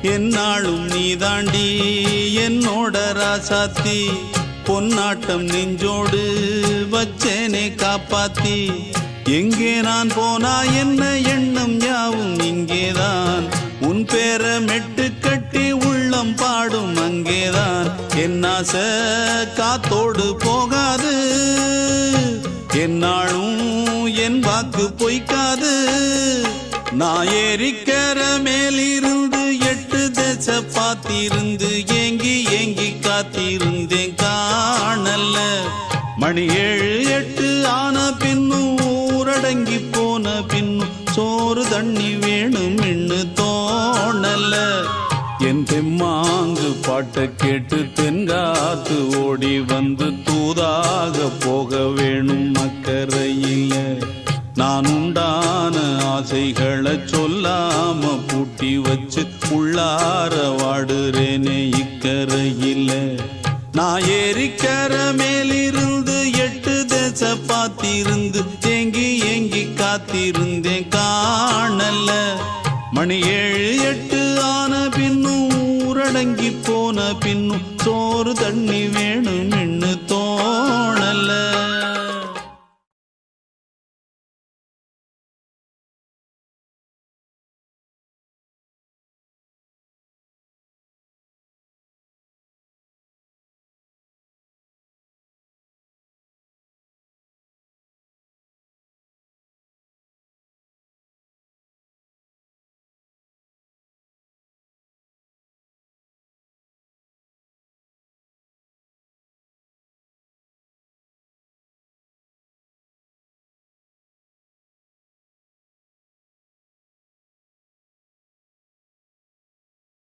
என்னாலும் நீதாண்டி என்னோட ராசாத்தி பொன்னாட்டம் நெஞ்சோடு வச்சேனே காப்பாத்தி எங்கே நான் போனா என்ன எண்ணம் யாவும் இங்கேதான் உன் பேர மெட்டு கட்டி உள்ளம் பாடும் அங்கேதான் என் ஆசை காத்தோடு போகாது என்னாலும் என் வாக்கு பொய்க்காது நான் ஏறிக்கிற மேலிருந்து 8 தேச பார்த்திருந்து ஏங்கி ஏங்கி காத்திருந்தேன் காணல மணி 7 8 ஆன பின்னும் ஊரடங்கி போன பின்னும் சோறு தண்ணி வேணும் இன்னு தோணல என் தெம்மாங்கு பாட்டை கேட்டு தென்காத்து ஓடி வந்து தூதாக போக வேணும் அக்கறையில நான் உண்டான ஆசைகளை சொல்லாம பூட்டி வச்சு உள்ளார வாடுறேனே இக்கரையில நான் ஏறிக்கிற மேலிருந்து 8 தேச பார்த்திருந்து ஏங்கி ஏங்கி காத்திருந்தேன் காணல மணி 7 8 ஆன பின்னும் ஊரடங்கி போன பின்னும் சோறு தண்ணி வேணும் இன்னு